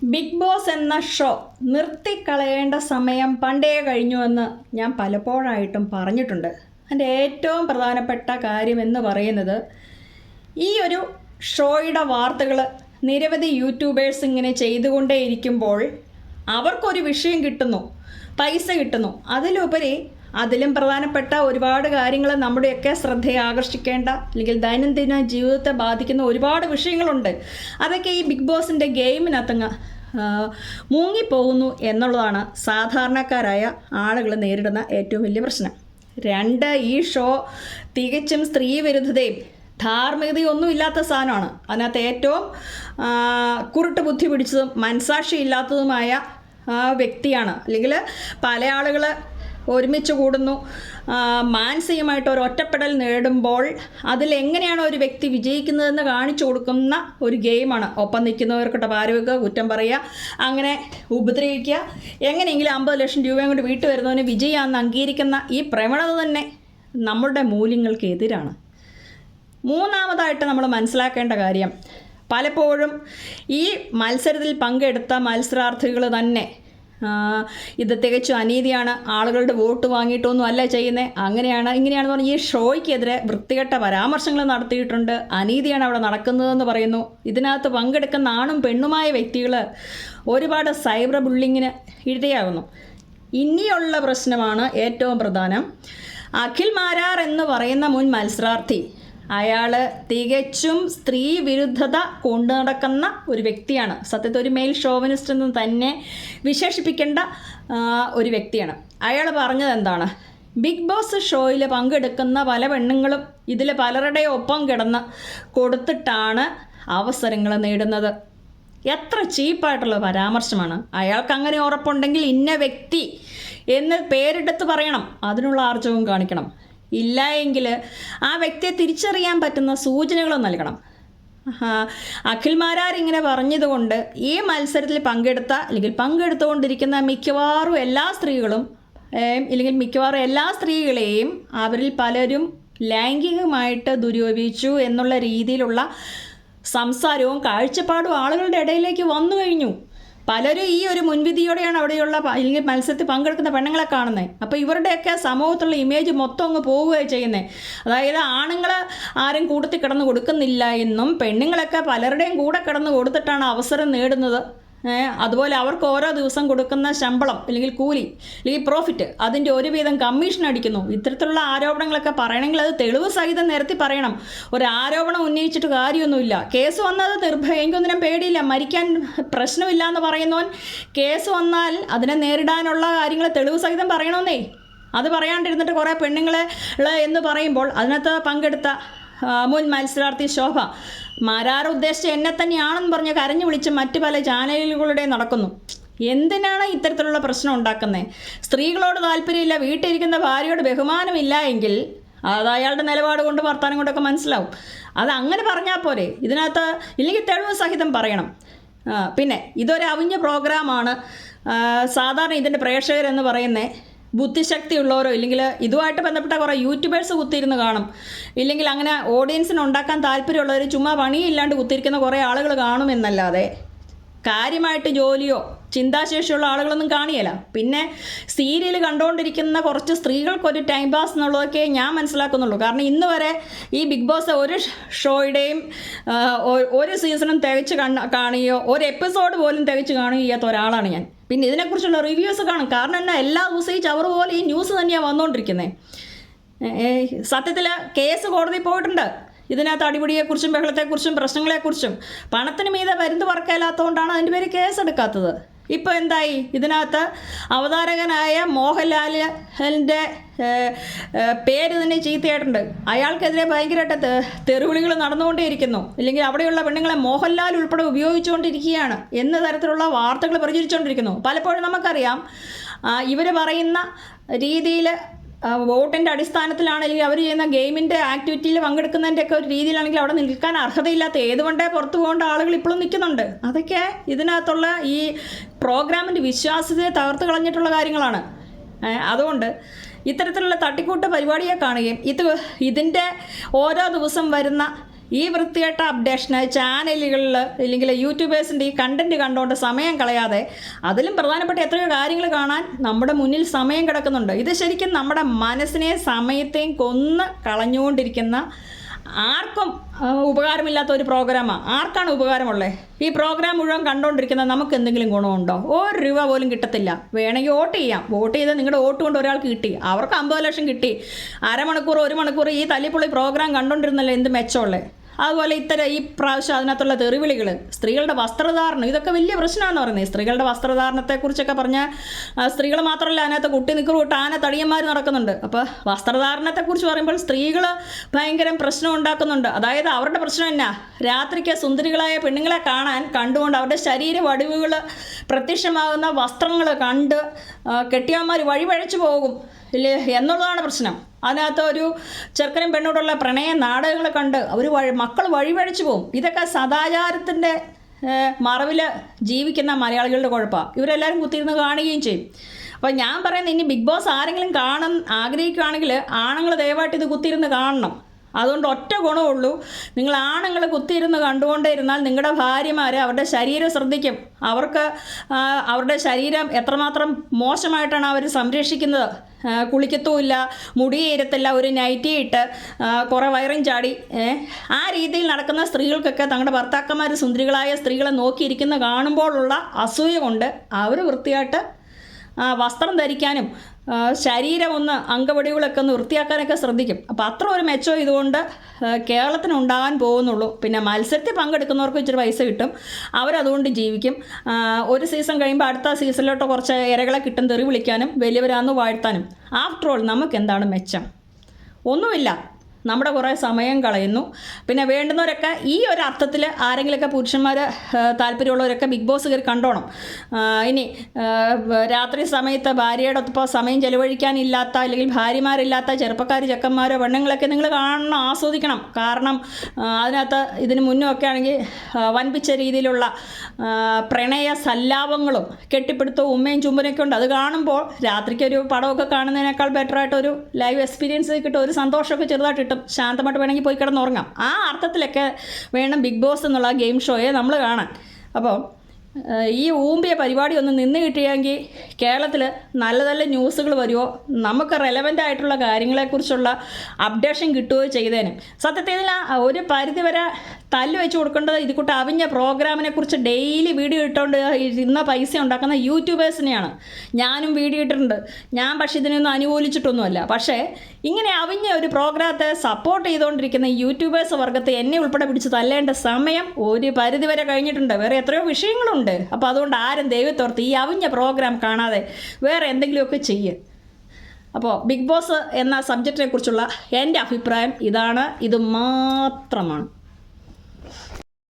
Big boss എന്ന show നിർത്തിക്കളയേണ്ട സമയം പണ്ടേ കഴിഞ്ഞുവെന്ന് ഞാൻ പലപ്പോഴായിട്ടും പറഞ്ഞിട്ടുണ്ട്. അതിൻ്റെ ഏറ്റവും പ്രധാനപ്പെട്ട കാര്യം എന്ന് പറയുന്നത് ഈ ഒരു ഷോയുടെ വാർത്തകൾ നിരവധി യൂട്യൂബേഴ്സ് ഇങ്ങനെ ചെയ്തുകൊണ്ടേയിരിക്കുമ്പോൾ അവർക്കൊരു വിഷയം കിട്ടുന്നു, പൈസ കിട്ടുന്നു. അതിലുപരി അതിലും പ്രധാനപ്പെട്ട ഒരുപാട് കാര്യങ്ങൾ നമ്മുടെയൊക്കെ ശ്രദ്ധയെ ആകർഷിക്കേണ്ട അല്ലെങ്കിൽ ദൈനംദിന ജീവിതത്തെ ബാധിക്കുന്ന ഒരുപാട് വിഷയങ്ങളുണ്ട്. അതൊക്കെ ഈ ബിഗ് ബോസിൻ്റെ ഗെയിമിനകത്തങ്ങ് മുങ്ങിപ്പോകുന്നു എന്നുള്ളതാണ് സാധാരണക്കാരായ ആളുകൾ നേരിടുന്ന ഏറ്റവും വലിയ പ്രശ്നം. ഈ ഷോ തികച്ചും സ്ത്രീ വിരുദ്ധതയും ധാർമ്മികതയൊന്നും ഇല്ലാത്ത സാധനമാണ്. അതിനകത്ത് ഏറ്റവും കുരുട്ട് ബുദ്ധി പിടിച്ചതും മനസാക്ഷി ഇല്ലാത്തതുമായ വ്യക്തിയാണ്. അല്ലെങ്കിൽ പല ആളുകൾ ഒരുമിച്ച് കൂടുന്നു, മാനസികമായിട്ട് ഒരു ഒറ്റപ്പെടൽ നേടുമ്പോൾ അതിലെങ്ങനെയാണ് ഒരു വ്യക്തി വിജയിക്കുന്നതെന്ന് കാണിച്ചു കൊടുക്കുന്ന ഒരു ഗെയിമാണ്. ഒപ്പം നിൽക്കുന്നവർക്കിട്ട് പാരവെക്കുക, കുറ്റം പറയുക, അങ്ങനെ ഉപദ്രവിക്കുക, എങ്ങനെയെങ്കിലും 50 ലക്ഷം രൂപയും കൊണ്ട് വീട്ടിൽ വരുന്നവന് വിജയമാണെന്ന് അംഗീകരിക്കുന്ന ഈ പ്രവണത തന്നെ നമ്മളുടെ മൂല്യങ്ങൾക്ക് എതിരാണ്. മൂന്നാമതായിട്ട് നമ്മൾ മനസ്സിലാക്കേണ്ട കാര്യം, പലപ്പോഴും ഈ മത്സരത്തിൽ പങ്കെടുത്ത മത്സരാർത്ഥികൾ തന്നെ ഇത് തികച്ചും അനീതിയാണ്, ആളുകളുടെ വോട്ട് വാങ്ങിയിട്ടൊന്നും അല്ല ചെയ്യുന്നത്, അങ്ങനെയാണ് ഇങ്ങനെയാണെന്ന് പറഞ്ഞ് ഈ ഷോയ്ക്കെതിരെ വൃത്തികെട്ട പരാമർശങ്ങൾ നടത്തിയിട്ടുണ്ട്. അനീതിയാണ് അവിടെ നടക്കുന്നതെന്ന് പറയുന്നു. ഇതിനകത്ത് പങ്കെടുക്കുന്ന ആണും പെണ്ണുമായ വ്യക്തികൾ ഒരുപാട് സൈബർ ബുള്ളിങ്ങിന് ഇരയാകുന്നു. ഇനിയുള്ള പ്രശ്നമാണ് ഏറ്റവും പ്രധാനം. അഖിൽ മാരാർ എന്ന് പറയുന്ന മുൻ മത്സരാർത്ഥി, അയാൾ തികച്ചും സ്ത്രീ വിരുദ്ധത കൊണ്ടു നടക്കുന്ന ഒരു വ്യക്തിയാണ്. സത്യത്തിൽ ഒരു മെയിൽ ഷോവനിസ്റ്റ് എന്ന് തന്നെ വിശേഷിപ്പിക്കേണ്ട ഒരു വ്യക്തിയാണ്. അയാൾ പറഞ്ഞത് എന്താണ്? ബിഗ് ബോസ് ഷോയിൽ പങ്കെടുക്കുന്ന പല പെണ്ണുങ്ങളും ഇതിൽ പലരുടെ ഒപ്പം കിടന്ന് കൊടുത്തിട്ടാണ് അവസരങ്ങൾ നേടുന്നത്. എത്ര ചീപ്പായിട്ടുള്ള പരാമർശമാണ്. അയാൾക്ക് അങ്ങനെ ഉറപ്പുണ്ടെങ്കിൽ ഇന്ന വ്യക്തി എന്ന് പേരെടുത്ത് പറയണം, അതിനുള്ള ആർജവും കാണിക്കണം. ഇല്ല എങ്കിൽ ആ വ്യക്തിയെ തിരിച്ചറിയാൻ പറ്റുന്ന സൂചനകൾ നൽകണം. അഖിൽ മാരാർ ഇങ്ങനെ പറഞ്ഞതുകൊണ്ട് ഈ മത്സരത്തിൽ പങ്കെടുത്ത അല്ലെങ്കിൽ പങ്കെടുത്തുകൊണ്ടിരിക്കുന്ന മിക്കവാറും എല്ലാ സ്ത്രീകളും അല്ലെങ്കിൽ മിക്കവാറും എല്ലാ സ്ത്രീകളെയും അവരിൽ പലരും ലൈംഗികമായിട്ട് ദുരുപയോഗിച്ചു എന്നുള്ള രീതിയിലുള്ള സംസാരവും കാഴ്ചപ്പാടും ആളുകളുടെ ഇടയിലേക്ക് വന്നു കഴിഞ്ഞു. പലരും ഈ ഒരു മുൻവിധിയോടെയാണ് അവിടെയുള്ള അല്ലെങ്കിൽ മത്സരത്തിൽ പങ്കെടുക്കുന്ന പെണ്ണുങ്ങളെ കാണുന്നത്. അപ്പോൾ ഇവരുടെയൊക്കെ സമൂഹത്തുള്ള ഇമേജ് മൊത്തം അങ്ങ് പോവുകയാണ് ചെയ്യുന്നത്. അതായത് ആണുങ്ങൾ ആരും കൂട്ടത്തിൽ കിടന്ന് കൊടുക്കുന്നില്ല എന്നും പെണ്ണുങ്ങളൊക്കെ പലരുടെയും കൂടെ കിടന്ന് കൊടുത്തിട്ടാണ് അവസരം നേടുന്നത്. അതുപോലെ അവർക്ക് ഓരോ ദിവസം കൊടുക്കുന്ന ശമ്പളം അല്ലെങ്കിൽ കൂലി അല്ലെങ്കിൽ പ്രോഫിറ്റ് അതിൻ്റെ ഒരു വീതം കമ്മീഷൻ അടിക്കുന്നു. ഇത്തരത്തിലുള്ള ആരോപണങ്ങളൊക്കെ പറയണമെങ്കിൽ അത് തെളിവ് സഹിതം നിരത്തി പറയണം. ഒരു ആരോപണം ഉന്നയിച്ചിട്ട് കാര്യമൊന്നുമില്ല. കേസ് വന്നത് എനിക്കൊന്നിനും പേടിയില്ല, മരിക്കാൻ പ്രശ്നമില്ല എന്ന് പറയുന്നവൻ കേസ് വന്നാൽ അതിനെ നേരിടാനുള്ള കാര്യങ്ങൾ തെളിവ് സഹിതം പറയണമെന്നേ. അത് പറയാണ്ടിരുന്നിട്ട് കുറേ പെണ്ണുങ്ങളെ എന്ന് പറയുമ്പോൾ അതിനകത്ത് പങ്കെടുത്ത മുൻ മത്സരാർത്ഥി ശോഭ മാരാർ ഉദ്ദേശിച്ച് എന്നെ തന്നെയാണെന്ന് പറഞ്ഞ് കരഞ്ഞു വിളിച്ച് മറ്റ് പല ചാനലുകളുടെ നടക്കുന്നു. എന്തിനാണ് ഇത്തരത്തിലുള്ള പ്രശ്നം ഉണ്ടാക്കുന്നത്? സ്ത്രീകളോട് താല്പര്യമില്ല, വീട്ടിലിരിക്കുന്ന ഭാര്യയോട് ബഹുമാനമില്ല എങ്കിൽ അത് അയാളുടെ നിലപാട് കൊണ്ട് വർത്താനം കൊണ്ടൊക്കെ മനസ്സിലാവും. അത് അങ്ങനെ പറഞ്ഞാൽ പോരെ. ഇതിനകത്ത് ഇല്ലെങ്കിൽ തെളിവ് സഹിതം പറയണം. പിന്നെ ഇതൊരു അവിഞ്ഞ പ്രോഗ്രാമാണ്. സാധാരണ ഇതിൻ്റെ പ്രേക്ഷകരെന്ന് പറയുന്നത് ബുദ്ധിശക്തി ഉള്ളവരോ ഇല്ലെങ്കിൽ ഇതുമായിട്ട് ബന്ധപ്പെട്ട കുറേ യൂട്യൂബേഴ്സ് കുത്തിയിരുന്ന് കാണും. ഇല്ലെങ്കിൽ അങ്ങനെ ഓഡിയൻസിന് ഉണ്ടാക്കാൻ താല്പര്യമുള്ളവർ ചുമ്മാ പണിയില്ലാണ്ട് കുത്തിയിരിക്കുന്ന കുറേ ആളുകൾ കാണുമെന്നല്ലാതെ കാര്യമായിട്ട് ജോലിയോ ചിന്താശേഷിയുള്ള ആളുകളൊന്നും കാണിയല്ല. പിന്നെ സീരിയൽ കണ്ടുകൊണ്ടിരിക്കുന്ന കുറച്ച് സ്ത്രീകൾക്കൊരു ടൈം പാസ് എന്നുള്ളതൊക്കെ ഞാൻ മനസ്സിലാക്കുന്നുള്ളൂ. കാരണം ഇന്ന് വരെ ഈ ബിഗ് ബോസ് ഒരു ഷോയുടെയും ഒരു സീസണും തികച്ച് കാണുകയോ ഒരു എപ്പിസോഡ് പോലും തികച്ച് കാണുകയോ ചെയ്യാത്ത ഒരാളാണ് ഞാൻ. പിന്നെ ഇതിനെക്കുറിച്ചുള്ള റിവ്യൂസ് കാണും. കാരണം എന്നാ എല്ലാ ദിവസവും ഈ ചവറ് പോലെ ഈ ന്യൂസ് തന്നെയാണ് വന്നുകൊണ്ടിരിക്കുന്നത്. സത്യത്തിൽ കേസ് കോടതി പോയിട്ടുണ്ട് ഇതിനകത്ത് അടിപിടിയെക്കുറിച്ചും ബഹളത്തെക്കുറിച്ചും പ്രശ്നങ്ങളെക്കുറിച്ചും. പണത്തിന് മീതെ മരുന്ന് പറക്കലാത്തതുകൊണ്ടാണ് അതിൻ്റെ പേര് കേസെടുക്കാത്തത്. ഇപ്പോൾ എന്തായി? ഇതിനകത്ത് അവതാരകനായ മോഹൻലാലിൻ്റെ പേര് തന്നെ ചീത്തയായിട്ടുണ്ട്. അയാൾക്കെതിരെ ഭയങ്കരമായിട്ട് തെറിവിളികൾ നടന്നുകൊണ്ടേയിരിക്കുന്നു. ഇല്ലെങ്കിൽ അവിടെയുള്ള പെണ്ണുങ്ങളെ മോഹൻലാൽ ഉൾപ്പെടെ ഉപയോഗിച്ചുകൊണ്ടിരിക്കുകയാണ് എന്ന തരത്തിലുള്ള വാർത്തകൾ പ്രചരിച്ചുകൊണ്ടിരിക്കുന്നു. പലപ്പോഴും നമുക്കറിയാം ഇവർ പറയുന്ന രീതിയിൽ വോട്ടിൻ്റെ അടിസ്ഥാനത്തിലാണെങ്കിൽ അവർ ചെയ്യുന്ന ഗെയിമിൻ്റെ ആക്ടിവിറ്റിയിൽ പങ്കെടുക്കുന്നതിൻ്റെയൊക്കെ ഒരു രീതിയിലാണെങ്കിൽ അവിടെ നിൽക്കാൻ അർഹതയില്ലാത്ത ഏതുകൊണ്ടേ പുറത്തു പോകേണ്ട ആളുകൾ ഇപ്പോഴും നിൽക്കുന്നുണ്ട്. അതൊക്കെ ഇതിനകത്തുള്ള ഈ പ്രോഗ്രാമിൻ്റെ വിശ്വാസ്യതയെ തകർത്ത് കളഞ്ഞിട്ടുള്ള കാര്യങ്ങളാണ്. അതുകൊണ്ട് ഇത്തരത്തിലുള്ള തട്ടിക്കൂട്ട് പരിപാടിയെ കാണുകയും ഇതിൻ്റെ ഓരോ ദിവസം വരുന്ന ഈ വൃത്തികെട്ട അപ്ഡേഷന് ചാനലുകളിൽ ഇല്ലെങ്കിൽ യൂട്യൂബേഴ്സിൻ്റെ ഈ കണ്ടൻറ്റ് കണ്ടുകൊണ്ട് സമയം കളയാതെ അതിലും പ്രധാനപ്പെട്ട എത്രയോ കാര്യങ്ങൾ കാണാൻ നമ്മുടെ മുന്നിൽ സമയം കിടക്കുന്നുണ്ട്. ഇത് ശരിക്കും നമ്മുടെ മനസ്സിനെയും സമയത്തെയും കൊന്ന് കളഞ്ഞുകൊണ്ടിരിക്കുന്ന ആർക്കും ഉപകാരമില്ലാത്ത ഒരു പ്രോഗ്രാമാണ്. ആർക്കാണ് ഉപകാരമുള്ളത്? ഈ പ്രോഗ്രാം മുഴുവൻ കണ്ടുകൊണ്ടിരിക്കുന്ന നമുക്ക് എന്തെങ്കിലും ഗുണമുണ്ടോ? ₹1 പോലും കിട്ടത്തില്ല. വേണമെങ്കിൽ വോട്ട് ചെയ്യാം. വോട്ട് ചെയ്ത് നിങ്ങളുടെ വോട്ട് കൊണ്ട് ഒരാൾക്ക് കിട്ടി, അവർക്ക് 50 ലക്ഷം കിട്ടി. അരമണിക്കൂർ 1 മണിക്കൂർ ഈ തല്ലിപ്പൊളി പ്രോഗ്രാം കണ്ടുകൊണ്ടിരുന്നല്ലോ എന്ത് മെച്ചമുള്ളത്? അതുപോലെ ഈ പ്രാവശ്യം അതിനകത്തുള്ള തെറിവിളികൾ, സ്ത്രീകളുടെ വസ്ത്രധാരണം, ഇതൊക്കെ വലിയ പ്രശ്നമാണെന്ന് പറയുന്നത്. സ്ത്രീകളുടെ വസ്ത്രധാരണത്തെക്കുറിച്ചൊക്കെ പറഞ്ഞാൽ സ്ത്രീകൾ മാത്രമല്ല, അതിനകത്ത് കുട്ടി നിൽക്കുവിട്ട് തടിയന്മാർ നടക്കുന്നുണ്ട്. അപ്പോൾ വസ്ത്രധാരണത്തെക്കുറിച്ച് പറയുമ്പോൾ സ്ത്രീകൾ ഭയങ്കര പ്രശ്നം ഉണ്ടാക്കുന്നുണ്ട്. അതായത് അവരുടെ പ്രശ്നം എന്നാ? രാത്രിക്ക് സുന്ദരികളായ പെണ്ണുങ്ങളെ കണ്ടുകൊണ്ട് അവരുടെ ശരീര വടിവുകൾ പ്രത്യക്ഷമാകുന്ന വസ്ത്രങ്ങൾ കണ്ട് കെട്ടിയന്മാർ വഴിപഴച്ചു പോകും ഇല്ലേ എന്നുള്ളതാണ് പ്രശ്നം. അതിനകത്ത് ഒരു ചെറുക്കനും പെണ്ണോടുള്ള പ്രണയ നാടകങ്ങൾ കണ്ട് അവർ മക്കൾ വഴിപഴിച്ചു പോകും. ഇതൊക്കെ സദാചാരത്തിൻ്റെ മറവിൽ ജീവിക്കുന്ന മലയാളികളുടെ കുഴപ്പമാണ്. ഇവരെല്ലാവരും കുത്തിയിരുന്ന് കാണുകയും ചെയ്യും. അപ്പോൾ ഞാൻ പറയുന്നത്, ഇനി ബിഗ് ബോസ് ആരെങ്കിലും ആഗ്രഹിക്കുകയാണെങ്കിൽ ആണുങ്ങൾ ദയവായിട്ട് ഇത് കുത്തിയിരുന്ന് കാണണം. അതുകൊണ്ട് ഒറ്റ ഗുണമുള്ളൂ, നിങ്ങൾ ആണുങ്ങൾ കുത്തിയിരുന്ന് കണ്ടുകൊണ്ടേ ഇരുന്നാൽ നിങ്ങളുടെ ഭാര്യമാർ അവരുടെ ശരീരം ശ്രദ്ധിക്കും. അവർക്ക് അവരുടെ ശരീരം എത്രമാത്രം മോശമായിട്ടാണ് അവർ സംരക്ഷിക്കുന്നത്. കുളിക്കത്തുമില്ല, മുടിയേരത്തില്ല, ഒരു നൈറ്റി ഇട്ട് കുറേ വയറും ചാടി ആ രീതിയിൽ നടക്കുന്ന സ്ത്രീകൾക്കൊക്കെ തങ്ങളുടെ ഭർത്താക്കന്മാർ സുന്ദരികളായ സ്ത്രീകളെ നോക്കിയിരിക്കുന്ന കാണുമ്പോഴുള്ള അസൂയ കൊണ്ട് അവർ വൃത്തിയായിട്ട് വസ്ത്രം ധരിക്കാനും ശരീരം അംഗവടികളൊക്കെ വൃത്തിയാക്കാനൊക്കെ ശ്രദ്ധിക്കും. അപ്പോൾ അത്ര ഒരു മെച്ചം ഇതുകൊണ്ട് കേരളത്തിന് ഉണ്ടാകാൻ പോകുന്നുള്ളൂ. പിന്നെ മത്സരത്തിൽ പങ്കെടുക്കുന്നവർക്ക് ഇച്ചിരി പൈസ കിട്ടും, അവരതുകൊണ്ട് ജീവിക്കും. ഒരു സീസൺ കഴിയുമ്പോൾ അടുത്ത സീസണിലോട്ട് കുറച്ച് ഇരകളെ കിട്ടും തെറി വിളിക്കാനും വലിയവരാന്ന് വാഴ്ത്താനും. ആഫ്റ്റർ ഓൾ നമുക്ക് എന്താണ് മെച്ചം? ഒന്നുമില്ല. നമ്മുടെ കുറേ സമയം കളയുന്നു. പിന്നെ വേണ്ടുന്നവരൊക്കെ ഈ ഒരു അർത്ഥത്തിൽ ആരെങ്കിലുമൊക്കെ പുരുഷന്മാർ താല്പര്യമുള്ളവരൊക്കെ ബിഗ് ബോസ് കയറി കണ്ടോണം. ഇനി രാത്രി സമയത്ത് ഭാര്യയുടെ ഒപ്പം സമയം ചെലവഴിക്കാനില്ലാത്ത അല്ലെങ്കിൽ ഭാര്യമാരില്ലാത്ത ചെറുപ്പക്കാർ, പെണ്ണുങ്ങളൊക്കെ നിങ്ങൾ കാണണം, ആസ്വദിക്കണം. കാരണം അതിനകത്ത് ഇതിന് മുന്നൊക്കെ ആണെങ്കിൽ വൻപിച്ച രീതിയിലുള്ള പ്രണയ സല്ലാപങ്ങളും കെട്ടിപ്പിടുത്തവും ഉമ്മയും ചുമ്പനൊക്കെ ഉണ്ട്. അത് കാണുമ്പോൾ രാത്രിക്ക് ഒരു പടമൊക്കെ കാണുന്നതിനേക്കാൾ ബെറ്ററായിട്ടൊരു ലൈവ് എക്സ്പീരിയൻസ് കിട്ടും, ഒരു സന്തോഷമൊക്കെ ചെറുതായിട്ട് കിട്ടും. ശാന്തമായിട്ട് വേണമെങ്കിൽ പോയി കിടന്നുറങ്ങാം. ആ അർത്ഥത്തിലൊക്കെ വേണം ബിഗ് ബോസ് എന്നുള്ള ഗെയിം ഷോയെ നമ്മൾ കാണാൻ. അപ്പോൾ ഈ ഊമ്പിയ പരിപാടി ഒന്ന് നിന്ന് കിട്ടിയെങ്കിൽ കേരളത്തിൽ നല്ല നല്ല ന്യൂസുകൾ വരുമോ, നമുക്ക് റെലവൻ്റ് ആയിട്ടുള്ള കാര്യങ്ങളെക്കുറിച്ചുള്ള അപ്ഡേഷൻ കിട്ടുകയോ ചെയ്തേനും. സത്യത്തിൽ ഇതിൽ ഒരു പരിധിവരെ തല്ല് വെച്ച് കൊടുക്കേണ്ടത് ഇത് കൂട്ട് അവിഞ്ഞ പ്രോഗ്രാമിനെ കുറിച്ച് ഡെയിലി വീഡിയോ ഇട്ടുകൊണ്ട് ഇന്ന പൈസ ഉണ്ടാക്കുന്ന യൂട്യൂബേഴ്സിനെയാണ്. ഞാനും വീഡിയോ ഇട്ടിട്ടുണ്ട്. ഞാൻ പക്ഷേ ഇതിനൊന്നും അനുകൂലിച്ചിട്ടൊന്നുമല്ല. പക്ഷേ ഇങ്ങനെ അവിഞ്ഞ ഒരു പ്രോഗ്രാമത്തെ സപ്പോർട്ട് ചെയ്തുകൊണ്ടിരിക്കുന്ന യൂട്യൂബേഴ്സ് വർഗത്തെ എന്നെ ഉൾപ്പെടെ പിടിച്ച് തല്ലേണ്ട സമയം ഒരു പരിധിവരെ കഴിഞ്ഞിട്ടുണ്ട്. വേറെ എത്രയോ വിഷയങ്ങളുണ്ട്. അപ്പോൾ അതുകൊണ്ട് ആരും ദൈവത്തോർത്ത് ഈ അവിഞ്ഞ പ്രോഗ്രാം കാണാതെ വേറെ എന്തെങ്കിലുമൊക്കെ ചെയ്യുക. അപ്പോൾ ബിഗ് ബോസ് എന്ന സബ്ജക്റ്റിനെ കുറിച്ചുള്ള എൻ്റെ അഭിപ്രായം ഇതാണ്, ഇത് മാത്രമാണ്.